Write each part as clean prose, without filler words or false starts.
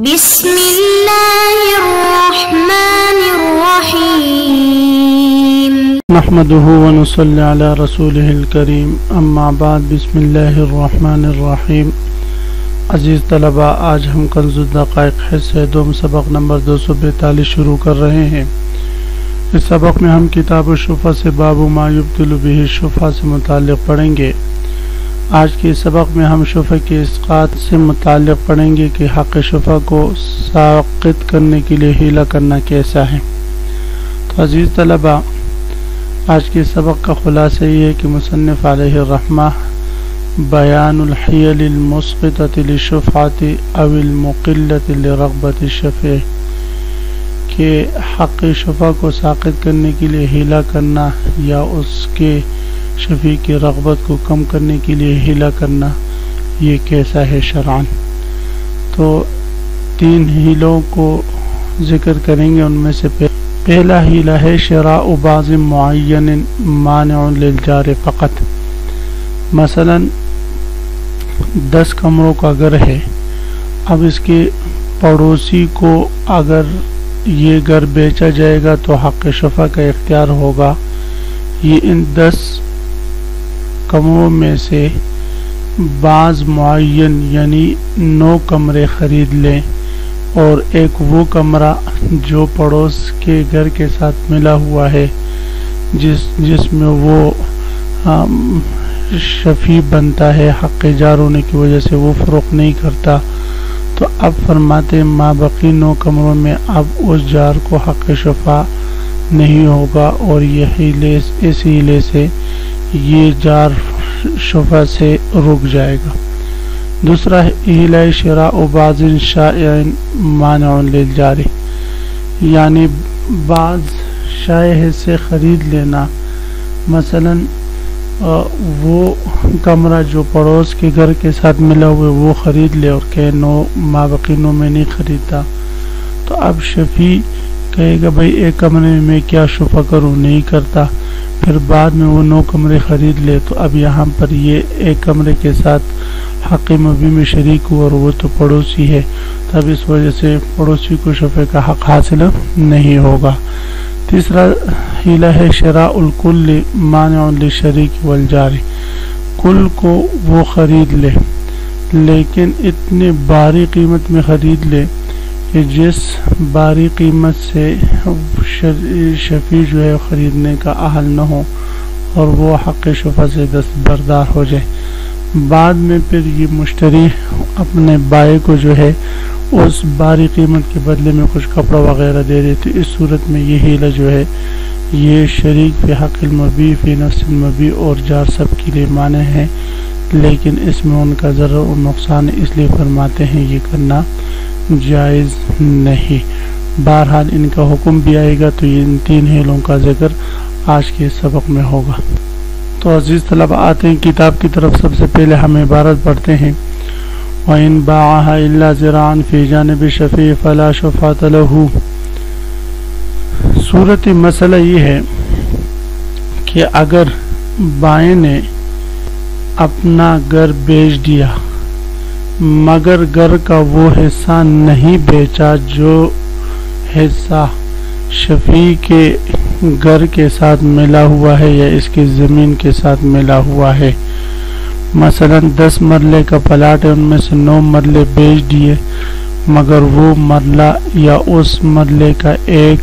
بسم اللہ الرحمن الرحیم نحمده ونصلی علی رسوله الکریم اما بعد بسم اللہ الرحمن الرحیم۔ عزیز طلباء، آج ہم کنز الدقائق حصہ دوم سبق نمبر 242 شروع کر رہے ہیں۔ اس سبق میں ہم کتاب الشفع سے باب ما یبطل به الشفع سے متعلق پڑھیں گے۔ آج کے سبق میں ہم شفع کے اسقاط سے متعلق پڑھیں گے کہ حق شفع کو ساقط کرنے کے لیے حیلہ کرنا کیسا ہے۔ تو عزیز طلباء، آج کے سبق کا خلاصہ یہ ہے کہ مصنف علیہ الرحمہ بیان الحیل المسقطۃ للشفعۃ او المقلۃ لرغبۃ الشفیع کہ حق شفع کو ساقط کرنے کے لیے حیلہ کرنا یا اس کے شفیع کی رغبت کو کم کرنے کے لیے حیلہ کرنا یہ کیسا ہے شرعاً۔ تو 3 حیلوں کو ذکر کریں گے۔ ان میں سے پہلا حیلہ ہے شراء بعض معین مانع للجار فقط۔ مثلا 10 کمروں کا گھر ہے، اب اس کے پڑوسی کو اگر یہ گھر بیچا جائے گا تو حق شفع کا اختیار ہوگا۔ یہ ان 10 کمروں میں سے بعض معین یعنی 9 کمرے خرید لیں اور ایک وہ کمرہ جو پڑوس کے گھر کے ساتھ ملا ہوا ہے جس میں وہ شفیع بنتا ہے، حق جار ہونے کی وجہ سے وہ فروخت نہیں کرتا، تو اب فرماتے ما بقی 9 کمروں میں اب اس جار کو حق شفع نہیں ہوگا اور یہ اس حیلے سے یہ جار شفع سے رک جائے گا۔ دوسرا حیلہ شراء بعض شائع مانع للجار، یعنی بعض شائع سے خرید لینا۔ مثلا وہ کمرہ جو پڑوس کے گھر کے ساتھ ملا ہوئے وہ خرید لے اور کہ ما بقی 9 میں نہیں خریدتا، تو اب شفیع کہے گا بھائی ایک کمرے میں میں کیا شفع کروں، نہیں کرتا، پھر بعد میں وہ 9 کمرے خرید لے، تو اب یہاں پر یہ ایک کمرے کے ساتھ حق مبیع میں شریک ہوا اور وہ تو پڑوسی ہے، تب اس وجہ سے پڑوسی کو شفع کا حق حاصل نہیں ہوگا۔ تیسرا حیلہ ہے شراء الکل مانع للشریک والجار، کل کو وہ خرید لے لیکن اتنے باری قیمت میں خرید لے کہ جس باری قیمت سے شفیع جو ہے خریدنے کا اہل نہ ہو اور وہ حق شفع سے دستبردار ہو جائے۔ بعد میں پھر یہ مشتری اپنے بائع کو جو ہے اس باری قیمت کے بدلے میں کچھ کپڑا وغیرہ دے دیتے، اس صورت میں یہ حیلہ جو ہے یہ شریک فی حق المبیع فی نفس المبیع اور جار سب کے لیے مانع ہے، لیکن اس میں ان کا ضرر و نقصان اس لیے فرماتے ہیں یہ کرنا جائز نہیں۔ بہرحال ان کا حکم بھی آئے گا، تو یہ ان 3 حیلوں کا ذکر آج کے سبق میں ہوگا۔ تو عزیز طلبہ آتے ہیں کتاب کی طرف۔ سب سے پہلے ہم عبارت پڑھتے ہیں وَإِن بَاعَهَا إِلَّا زِرَاعًا فِي جَانِبِ الشَّفِيعِ فَلَا شُفْعَةَ لَهُ۔ صورت مسئلہ یہ ہے کہ اگر بائیں نے اپنا گھر بیچ دیا مگر گھر کا وہ حصہ نہیں بیچا جو حصہ شفیع کے گھر کے ساتھ ملا ہوا ہے یا اس کی زمین کے ساتھ ملا ہوا ہے۔ مثلا 10 مرلے کا پلاٹ ہے، ان میں سے 9 مرلے بیچ دیے مگر وہ مرلہ یا اس مرلے کا ایک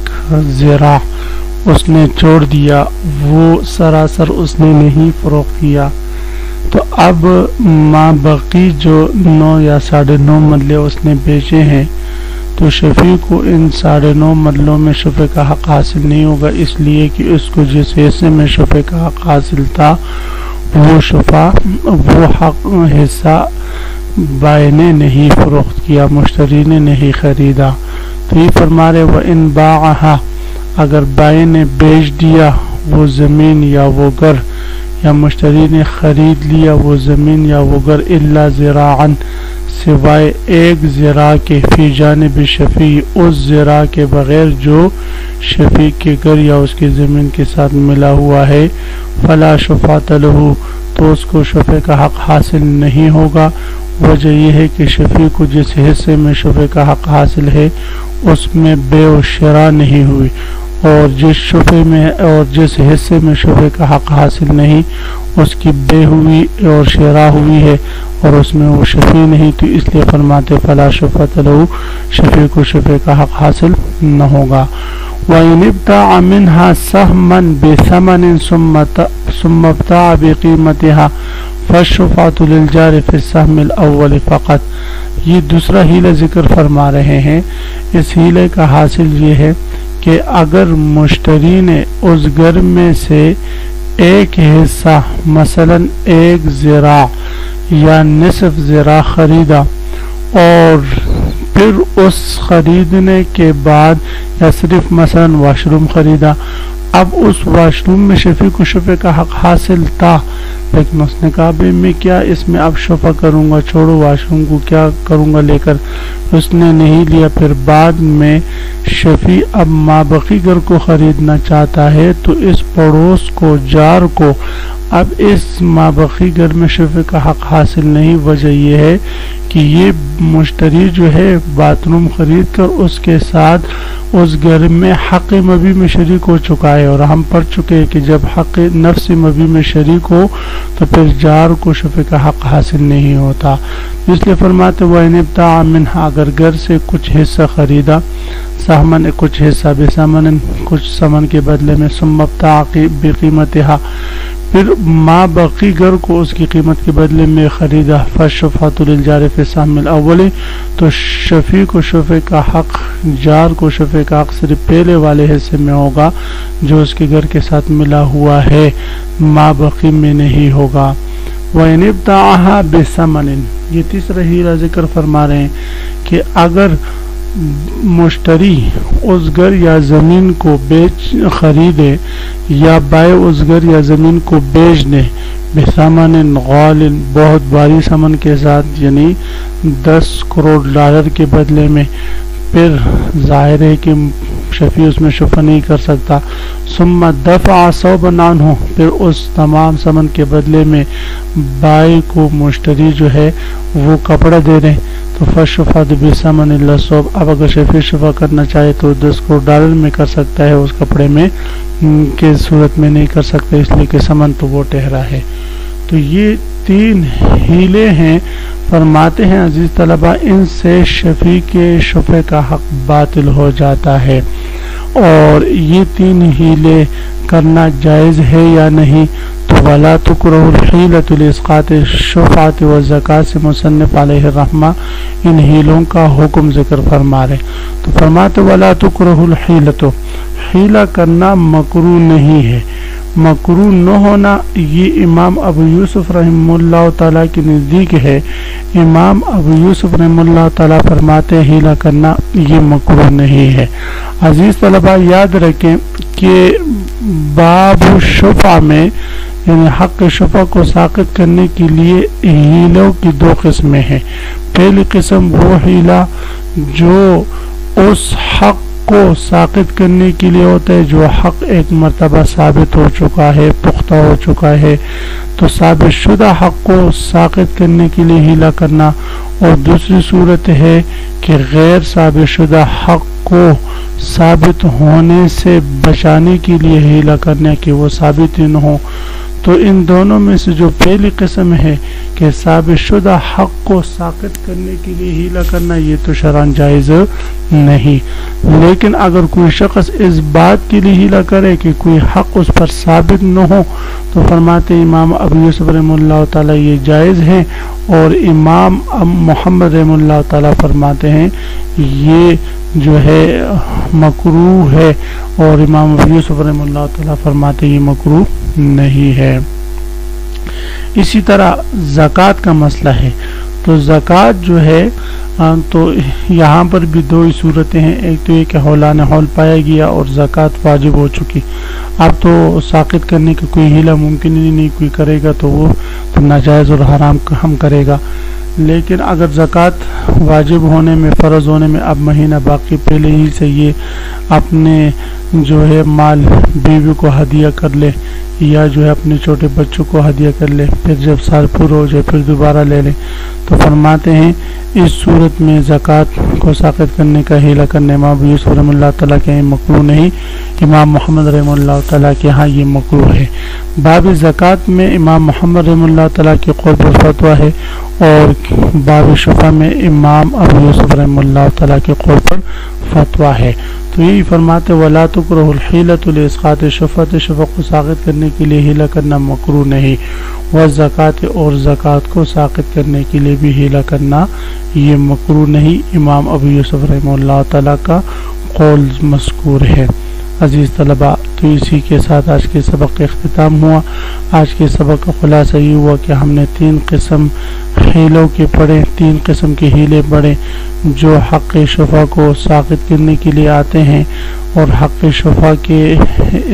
ذراع اس نے چھوڑ دیا، وہ سراسر اس نے نہیں فروخت کیا، تو اب ما بقی جو 9 یا 9.5 مرلے اس نے بیچے ہیں تو شفیع کو ان 9.5 مرلوں میں شفع کا حق حاصل نہیں ہوگا، اس لیے کہ اس کو جس حصے میں شفع کا حق حاصل تھا وہ حق حصہ بائع نے نہیں فروخت کیا، مشتری نے نہیں خریدا۔ تو یہ فرما رہے وَإِن بَاعَهَا، اگر بائع نے بیچ دیا وہ زمین یا وہ گھر یا مشتری نے خرید لیا وہ زمین یا وہ گھر الا ذراعا سوائے ایک ذراع کے فی جانب شفیع اس ذراع کے بغیر جو شفیع کے گھر یا اس کی زمین کے ساتھ ملا ہوا ہے فلا شفاعۃ لہ، تو اس کو شفع کا حق حاصل نہیں ہوگا۔ وجہ یہ ہے کہ شفیع کو جس حصے میں شفع کا حق حاصل ہے اس میں بے و شراء نہیں ہوئی، اور جس حصے میں شفع کا حق حاصل نہیں اس کی بے ہوئی اور شراء ہوئی ہے اور اس میں وہ شفیع نہیں، تو اس لیے فرماتے فلا شفعۃ لہ، شفیع کو شفع کا حق حاصل نہ ہوگا۔ وَإِنِ ابْتَاعَ مِنْهَا سَهْمًا بِثَمَنٍ ثُمَّ ابْتَاعَ بِقِيمَتِهَا فَالشُّفْعَةُ لِلْجَارِ فِي السَّهْمِ الْأَوَّلِ فقط۔ یہ دوسرا ہیلہ ذکر فرما رہے ہیں۔ اس ہیلے کا حاصل یہ ہے کہ اگر مشتری نے اس گھر میں سے ایک حصہ مثلا 1 ذراع یا نصف ذراع خریدا اور پھر اس خریدنے کے بعد یا صرف مثلا واش روم خریدا، اب اس واش روم میں شفیع کو شفع کا حق حاصل تھا، لیکن اس نے کہا بھئی میں کیا اس میں اب شفع کروں گا، چھوڑو واش روم کو، کیا کروں گا لے کر، اس نے نہیں لیا، پھر بعد میں شفیع اب مابقی گھر کو خریدنا چاہتا ہے، تو اس پڑوس کو، جار کو اب اس مابقی گھر میں شفع کا حق حاصل نہیں۔ وجہ یہ ہے کہ یہ مشتری جو ہے باتھ روم خرید کر اس کے ساتھ اس گھر میں حق مبی میں شریک ہو چکا ہے، اور ہم پڑھ چکے ہیں کہ جب حق نفس مبی میں شریک ہو تو پھر جار کو شفع کا حق حاصل نہیں ہوتا۔ اس لیے فرماتے وَإِنِ ابْتَاعَ مِنْهَا، اگر گھر سے کچھ حصہ خریدا، سہمن کچھ حصہ، بثمن کچھ ثمن کے بدلے میں، ثم ابتاع بقیمتها، پھر ما بقی گھر کو اس کی قیمت کے بدلے میں خریدا، فالشفعۃ للجار فی السهم الاول، تو شفیع کو شفع کا حق، جار کو شفع کا حق صرف پہلے والے حصے میں ہوگا جو اس کے گھر کے ساتھ ملا ہوا ہے، ما بقی میں نہیں ہوگا۔ وَإِنِ ابْتَاعَهَا بِثَمَنٍ، یہ تیسرا ہیرا ذکر فرما رہے ہیں کہ اگر مشتری اس گھر یا زمین کو خریدے یا بائے اس گھر یا زمین کو بیچ دے، بثمن غال، بہت بھاری ثمن کے ساتھ، یعنی 10 کروڑ ڈالر کے بدلے میں، پھر ظاہر ہے کہ شفیع اس میں شفع نہیں کر سکتا، ثم دفع ثوبا عنہ، پھر اس تمام ثمن کے بدلے میں بائی کو مشتری جو ہے وہ کپڑا دے دیں، تو فالشفعۃ بثمن الا الثوب، اب اگر شفیع شفع کرنا چاہے تو 10 کروڑ ڈالر میں کر سکتا ہے، اس کپڑے میں کے صورت میں نہیں کر سکتا، اس لیے کہ ثمن تو وہ ٹھہرا ہے۔ تو یہ 3 ہیلے ہیں، فرماتے ہیں عزیز طلبہ ان سے شفیع کے شفع کا حق باطل ہو جاتا ہے، اور یہ 3 ہیلے کرنا جائز ہے یا نہیں، تو وَلَا تُكْرَهُ الْحِيلَةُ لِإِسْقَاطِ الشُّفْعَةِ وَالزَّكَاةِ سے مصنف علیہ الرحمہ ان ہیلوں کا حکم ذکر فرما رہے، تو فرماتے وَلَا تُكْرَهُ الْحِيلَةُ، حیلہ کرنا مکروہ نہیں ہے۔ مکروہ نہ ہونا یہ امام ابو یوسف رحمہ اللہ تعالیٰ کے نزدیک ہے، امام ابو یوسف رحمہ اللہ تعالیٰ فرماتے ہیں حیلہ کرنا یہ مکروہ نہیں ہے۔ عزیز طلبہ یاد رکھیں کہ باب شفع میں، یعنی حق شفع کو ساقط کرنے کے لیے ہیلوں کی 2 قسمیں ہیں۔ پہلی قسم وہ ہیلہ جو اس حق کو ساقط کرنے کے لیے ہوتا ہے جو حق ایک مرتبہ ثابت ہو چکا ہے، پختہ ہو چکا ہے، تو ثابت شدہ حق کو ساقط کرنے کے لیے ہیلہ کرنا، اور دوسری صورت ہے کہ غیر ثابت شدہ حق کو ثابت ہونے سے بچانے کے لیے ہیلہ کرنا کہ وہ ثابت ہی نہ ہو۔ تو ان دونوں میں سے جو پہلی قسم ہے کہ ثابت شدہ حق کو ساقط کرنے کے لیے ہیلہ کرنا، یہ تو شرعاً جائز نہیں، لیکن اگر کوئی شخص اس بات کے لیے ہیلہ کرے کہ کوئی حق اس پر ثابت نہ ہو، تو فرماتے امام ابو یوسف رحمہ اللہ تعالیٰ یہ جائز ہیں، اور امام محمد رحمہ اللہ تعالیٰ فرماتے ہیں یہ جو ہے مکروہ ہے، اور امام ابو یوسف رحمہ اللہ تعالیٰ فرماتے ہیں یہ مکروہ نہیں ہے۔ اسی طرح زکوٰۃ کا مسئلہ ہے، تو زکوٰۃ جو ہے تو یہاں پر بھی 2 ہی صورتیں ہیں، ایک تو یہ کہ حولان حول پایا گیا اور زکوٰۃ واجب ہو چکی، اب تو ساقط کرنے کا کوئی ہیلہ ممکن ہی نہیں، کوئی کرے گا تو وہ تو ناجائز اور حرام ہم کرے گا۔ لیکن اگر زکوٰۃ واجب ہونے میں، فرض ہونے میں اب مہینہ باقی، پہلے ہی سے یہ اپنے جو ہے مال بیوی کو ہدیہ کر لے یا جو ہے اپنے چھوٹے بچوں کو ہدیہ کر لے، پھر جب سال پورا ہو جائے پھر دوبارہ لے لے، تو فرماتے ہیں اس صورت میں زکوٰۃ کو ساقط کرنے کا ہیلہ کرنے امام ابو یوسف رحمہ اللہ تعالیٰ کے یہاں مکروہ نہیں، امام محمد رحمہ اللہ تعالیٰ کے ہاں یہ مکروہ ہے۔ باب زکوٰۃ میں امام محمد رحمہ اللہ تعالیٰ کے قول پر فتویٰ ہے، اور باب شفع میں امام ابو یوسف رحمہ اللہ تعالیٰ کے قول پر فتویٰ ہے۔ تو یہی فرماتے ولا تکرہ الحیلۃ لاسقاط الشفعۃ، شفع کو ساقط کرنے کے لیے ہیلہ کرنا مکروہ نہیں، والزکوٰۃ اور زکوٰۃ کو ساقط کرنے کے لیے بھی ہیلہ کرنا یہ مکروہ نہیں، امام ابو یوسف رحمہ اللہ تعالیٰ کا قول مذکور ہے۔ عزیز طلباء، تو اسی کے ساتھ آج کے سبق کا اختتام ہوا۔ آج کے سبق کا خلاصہ یہ ہوا کہ ہم نے 3 قسم ہیلوں کے پڑھے، 3 قسم کے ہیلے پڑھے جو حق شفع کو ساقط کرنے کے لیے آتے ہیں اور حق شفع کے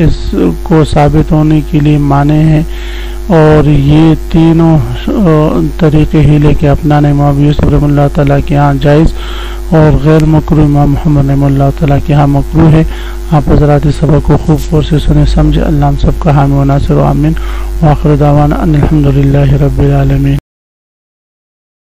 اس کو ثابت ہونے کے لیے مانے ہیں، اور یہ تینوں طریقے ہیلے کے اپنانے امام یوسف رحمہ اللہ تعالیٰ کے ہاں جائز اور غیر مکروہ امام محمد رحمہ اللہ تعالیٰ کے ہاں مکروہ ہے۔ آپ حضرات سبق کو خوب غور سے سنیں سمجھے۔ اللہ ہم سب کا حامی و ناصر و آمین، وآخر دعوانا ان الحمدللہ رب العالمین۔